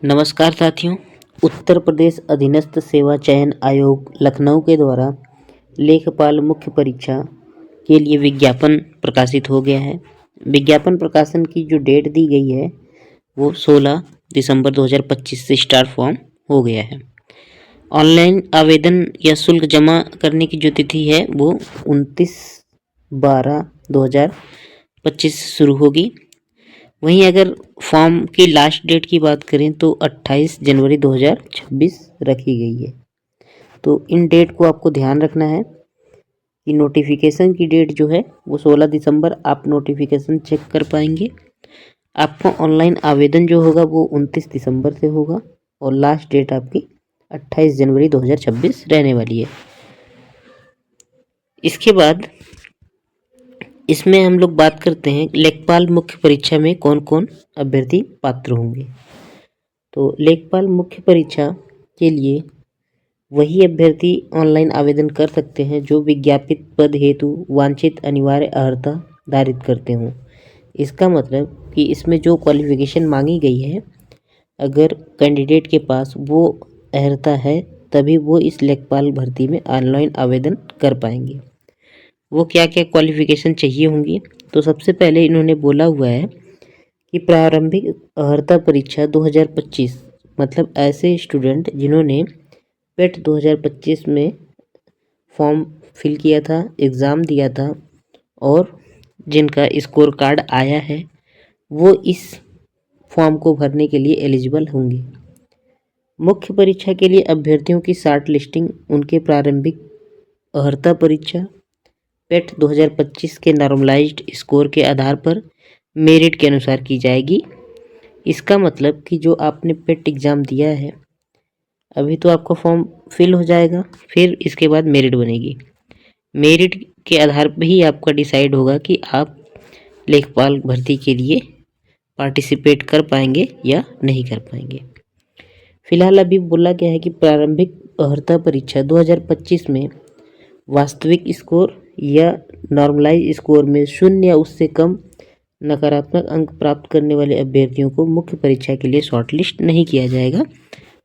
नमस्कार साथियों। उत्तर प्रदेश अधीनस्थ सेवा चयन आयोग लखनऊ के द्वारा लेखपाल मुख्य परीक्षा के लिए विज्ञापन प्रकाशित हो गया है। विज्ञापन प्रकाशन की जो डेट दी गई है वो 16 दिसंबर 2025 से स्टार्ट फॉर्म हो गया है। ऑनलाइन आवेदन या शुल्क जमा करने की जो तिथि है वो 29/12/2025 से शुरू होगी। वहीं अगर फॉर्म की लास्ट डेट की बात करें तो 28 जनवरी 2026 रखी गई है। तो इन डेट को आपको ध्यान रखना है कि नोटिफिकेशन की डेट जो है वो 16 दिसंबर आप नोटिफिकेशन चेक कर पाएंगे। आपको ऑनलाइन आवेदन जो होगा वो 29 दिसंबर से होगा और लास्ट डेट आपकी 28 जनवरी 2026 रहने वाली है। इसके बाद इसमें हम लोग बात करते हैं लेखपाल मुख्य परीक्षा में कौन कौन अभ्यर्थी पात्र होंगे। तो लेखपाल मुख्य परीक्षा के लिए वही अभ्यर्थी ऑनलाइन आवेदन कर सकते हैं जो विज्ञापित पद हेतु वांछित अनिवार्य अर्हता धारित करते हों। इसका मतलब कि इसमें जो क्वालिफिकेशन मांगी गई है, अगर कैंडिडेट के पास वो अर्हता है तभी वो इस लेखपाल भर्ती में ऑनलाइन आवेदन कर पाएंगे। वो क्या क्या क्वालिफिकेशन चाहिए होंगी, तो सबसे पहले इन्होंने बोला हुआ है कि प्रारंभिक अर्हता परीक्षा 2025 मतलब ऐसे स्टूडेंट जिन्होंने पेट 2025 में फॉर्म फिल किया था, एग्ज़ाम दिया था और जिनका स्कोर कार्ड आया है वो इस फॉर्म को भरने के लिए एलिजिबल होंगे। मुख्य परीक्षा के लिए अभ्यर्थियों की शार्ट लिस्टिंग उनके प्रारंभिक अर्हता परीक्षा पेट 2025 के नॉर्मलाइज्ड स्कोर के आधार पर मेरिट के अनुसार की जाएगी। इसका मतलब कि जो आपने पेट एग्ज़ाम दिया है अभी तो आपका फॉर्म फिल हो जाएगा, फिर इसके बाद मेरिट बनेगी। मेरिट के आधार पर ही आपका डिसाइड होगा कि आप लेखपाल भर्ती के लिए पार्टिसिपेट कर पाएंगे या नहीं कर पाएंगे। फिलहाल अभी बोला गया है कि प्रारंभिक अर्हता परीक्षा 2025 में वास्तविक स्कोर या नॉर्मलाइज स्कोर में 0 या उससे कम नकारात्मक अंक प्राप्त करने वाले अभ्यर्थियों को मुख्य परीक्षा के लिए शॉर्टलिस्ट नहीं किया जाएगा।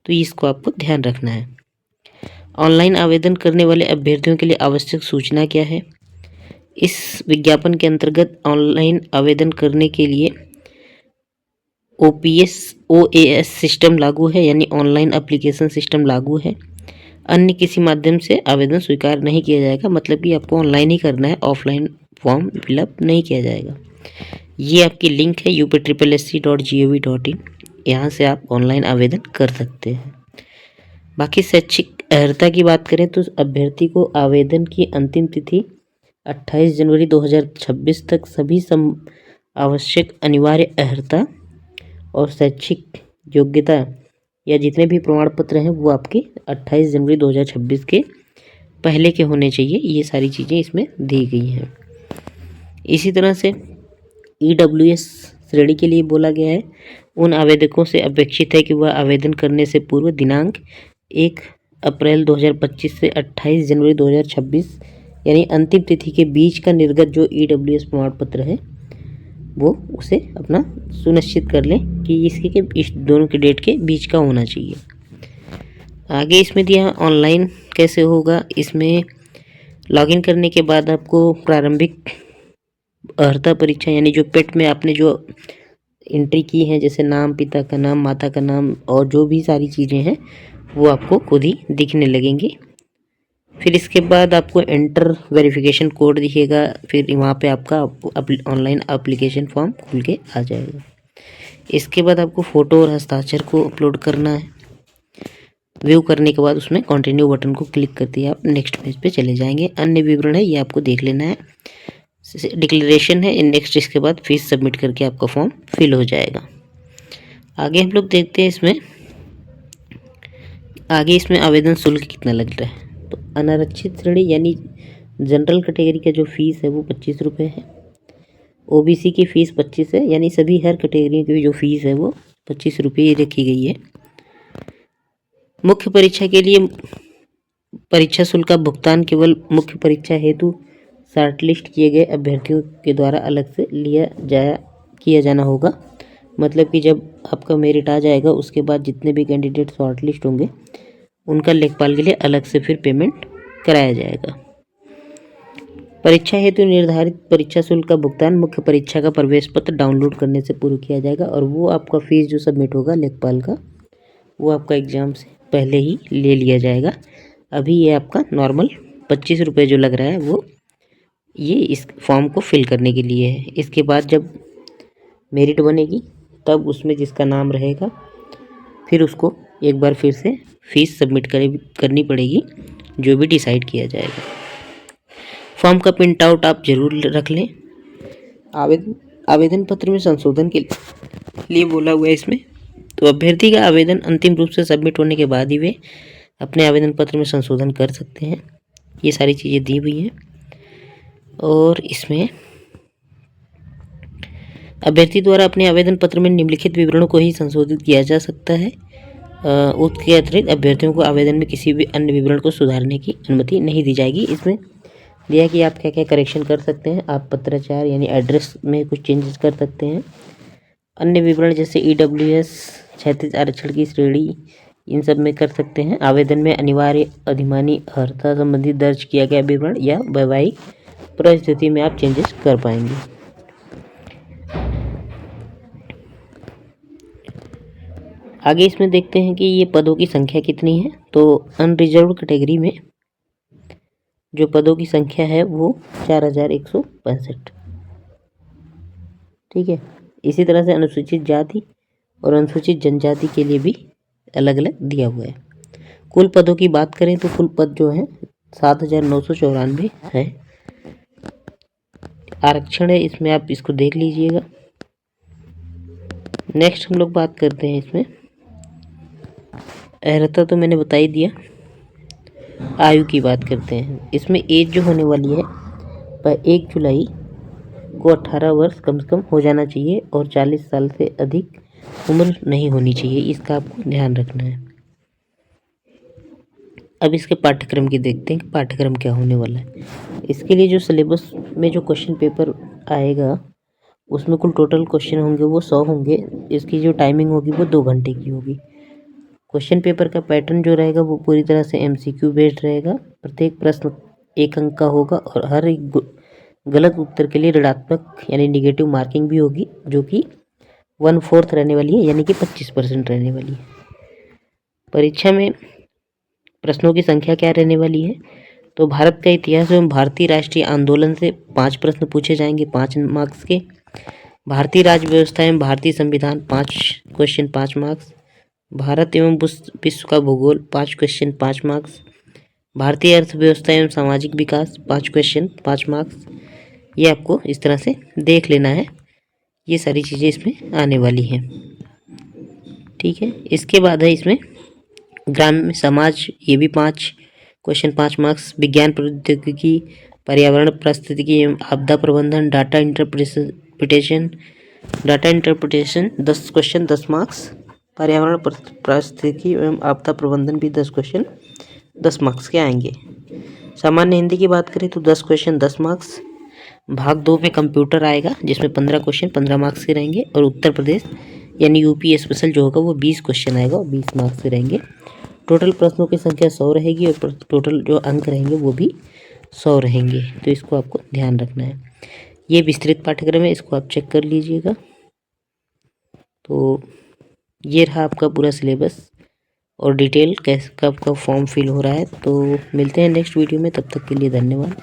तो इसको आपको ध्यान रखना है। ऑनलाइन आवेदन करने वाले अभ्यर्थियों के लिए आवश्यक सूचना क्या है। इस विज्ञापन के अंतर्गत ऑनलाइन आवेदन करने के लिए OAS सिस्टम लागू है, यानी ऑनलाइन एप्लीकेशन सिस्टम लागू है। अन्य किसी माध्यम से आवेदन स्वीकार नहीं किया जाएगा, मतलब कि आपको ऑनलाइन ही करना है, ऑफलाइन फॉर्म फिलअप नहीं किया जाएगा। ये आपकी लिंक है upsssc.gov.in, यहाँ से आप ऑनलाइन आवेदन कर सकते हैं। बाकी शैक्षिक अर्हता की बात करें तो अभ्यर्थी को आवेदन की अंतिम तिथि 28 जनवरी 2026 तक सभी आवश्यक अनिवार्य अर्हता और शैक्षिक योग्यता या जितने भी प्रमाण पत्र हैं वो आपके 28 जनवरी 2026 के पहले के होने चाहिए। ये सारी चीज़ें इसमें दी गई हैं। इसी तरह से EWS श्रेणी के लिए बोला गया है उन आवेदकों से अपेक्षित है कि वह आवेदन करने से पूर्व दिनांक 1 अप्रैल 2025 से 28 जनवरी 2026 यानी अंतिम तिथि के बीच का निर्गत जो EWS प्रमाण पत्र है वो उसे अपना सुनिश्चित कर लें कि इसके के इस दोनों के डेट के बीच का होना चाहिए। आगे इसमें दिया ऑनलाइन कैसे होगा। इसमें लॉगिन करने के बाद आपको प्रारंभिक अर्हता परीक्षा यानी जो पेट में आपने जो एंट्री की है, जैसे नाम, पिता का नाम, माता का नाम और जो भी सारी चीज़ें हैं वो आपको खुद ही दिखने लगेंगी। फिर इसके बाद आपको एंटर वेरिफिकेशन कोड दिखेगा, फिर वहाँ पे आपका ऑनलाइन एप्लीकेशन फॉर्म खुल के आ जाएगा। इसके बाद आपको फ़ोटो और हस्ताक्षर को अपलोड करना है। व्यू करने के बाद उसमें कंटिन्यू बटन को क्लिक करते ही आप नेक्स्ट पेज पे चले जाएंगे। अन्य विवरण है ये आपको देख लेना है। डिक्लेरेशन है नेक्स्ट, इसके बाद फीस सबमिट करके आपका फॉर्म फिल हो जाएगा। आगे हम लोग देखते हैं इसमें आवेदन शुल्क कितना लग रहा है। तो अनारक्षित श्रेणी यानी जनरल कैटेगरी का जो फीस है वो 25 रुपये है। OBC की फ़ीस 25 है, यानी सभी हर कैटेगरी की जो फीस है वो 25 रुपये रखी गई है। मुख्य परीक्षा के लिए परीक्षा शुल्क का भुगतान केवल मुख्य परीक्षा हेतु शॉर्टलिस्ट किए गए अभ्यर्थियों के द्वारा अलग से किया जाना होगा। मतलब कि जब आपका मेरिट आ जाएगा उसके बाद जितने भी कैंडिडेट शॉर्ट लिस्ट होंगे उनका लेखपाल के लिए अलग से फिर पेमेंट कराया जाएगा। परीक्षा हेतु निर्धारित परीक्षा शुल्क का भुगतान मुख्य परीक्षा का प्रवेश पत्र डाउनलोड करने से पूर्व किया जाएगा और वो आपका फीस जो सबमिट होगा लेखपाल का वो आपका एग्ज़ाम से पहले ही ले लिया जाएगा। अभी ये आपका नॉर्मल 25 रुपये जो लग रहा है वो ये इस फॉर्म को फिल करने के लिए है। इसके बाद जब मेरिट बनेगी तब उसमें जिसका नाम रहेगा फिर उसको एक बार फिर से फीस सबमिट करनी पड़ेगी जो भी डिसाइड किया जाएगा। फॉर्म का प्रिंट आउट आप ज़रूर रख लें। आवेदन पत्र में संशोधन के लिए बोला हुआ है इसमें, तो अभ्यर्थी का आवेदन अंतिम रूप से सबमिट होने के बाद ही वे अपने आवेदन पत्र में संशोधन कर सकते हैं। ये सारी चीज़ें दी हुई हैं और इसमें अभ्यर्थी द्वारा अपने आवेदन पत्र में निम्नलिखित विवरणों को ही संशोधित किया जा सकता है। उसके अतिरिक्त अभ्यर्थियों को आवेदन में किसी भी अन्य विवरण को सुधारने की अनुमति नहीं दी जाएगी। इसमें दिया कि आप क्या क्या करेक्शन कर सकते हैं। आप पत्राचार यानी एड्रेस में कुछ चेंजेस कर सकते हैं। अन्य विवरण जैसे EWS क्षैतिज आरक्षण की श्रेणी इन सब में कर सकते हैं। आवेदन में अनिवार्य अधिमानी अर्हता संबंधी दर्ज किया गया विवरण या वैवाहिक परिस्थिति में आप चेंजेस कर पाएंगे। आगे इसमें देखते हैं कि ये पदों की संख्या कितनी है। तो अनरिजर्व कैटेगरी में जो पदों की संख्या है वो 4165। ठीक है। इसी तरह से अनुसूचित जाति और अनुसूचित जनजाति के लिए भी अलग अलग दिया हुआ है। कुल पदों की बात करें तो कुल पद जो है 7994 है। आरक्षण है इसमें, आप इसको देख लीजिएगा। नेक्स्ट हम लोग बात करते हैं इसमें अर्हता तो मैंने बता ही दिया। आयु की बात करते हैं। इसमें एज जो होने वाली है पर 1 जुलाई को 18 वर्ष कम से कम हो जाना चाहिए और 40 साल से अधिक उम्र नहीं होनी चाहिए। इसका आपको ध्यान रखना है। अब इसके पाठ्यक्रम की देखते हैं कि पाठ्यक्रम क्या होने वाला है। इसके लिए जो सिलेबस में जो क्वेश्चन पेपर आएगा उसमें कुल टोटल क्वेश्चन होंगे वो 100 होंगे। इसकी जो टाइमिंग होगी वो 2 घंटे की होगी। क्वेश्चन पेपर का पैटर्न जो रहेगा वो पूरी तरह से MCQ बेस्ड रहेगा। प्रत्येक प्रश्न 1 अंक का होगा और हर एक गलत उत्तर के लिए ऋणात्मक यानी निगेटिव मार्किंग भी होगी जो कि 1/4 रहने वाली है यानी कि 25% रहने वाली है। परीक्षा में प्रश्नों की संख्या क्या रहने वाली है तो भारत का इतिहास एवं भारतीय राष्ट्रीय आंदोलन से 5 प्रश्न पूछे जाएंगे 5 मार्क्स के। भारतीय राज्य व्यवस्था एवं भारतीय संविधान 5 क्वेश्चन 5 मार्क्स। भारत एवं विश्व का भूगोल 5 क्वेश्चन 5 मार्क्स। भारतीय अर्थव्यवस्था एवं सामाजिक विकास 5 क्वेश्चन 5 मार्क्स। ये आपको इस तरह से देख लेना है। ये सारी चीज़ें इसमें आने वाली हैं। ठीक है। इसके बाद है इसमें ग्राम्य समाज, ये भी 5 क्वेश्चन 5 मार्क्स। विज्ञान प्रौद्योगिकी, पर्यावरण पारिस्थितिकी एवं आपदा प्रबंधन, डाटा इंटरप्रिटेशन 10 क्वेश्चन 10 मार्क्स। पर्यावरण पारिस्थितिकी एवं आपदा प्रबंधन भी 10 क्वेश्चन 10 मार्क्स के आएंगे। सामान्य हिंदी की बात करें तो 10 क्वेश्चन 10 मार्क्स। भाग 2 में कंप्यूटर आएगा जिसमें 15 क्वेश्चन 15 मार्क्स के रहेंगे और उत्तर प्रदेश यानी यूपी स्पेशल जो होगा वो 20 क्वेश्चन आएगा और 20 मार्क्स के रहेंगे। टोटल प्रश्नों की संख्या 100 रहेगी और टोटल जो अंक रहेंगे वो भी 100 रहेंगे। तो इसको आपको ध्यान रखना है। ये विस्तृत पाठ्यक्रम है, इसको आप चेक कर लीजिएगा। तो ये रहा आपका पूरा सिलेबस और डिटेल कैसे कब फॉर्म फिल हो रहा है। तो मिलते हैं नेक्स्ट वीडियो में, तब तक के लिए धन्यवाद।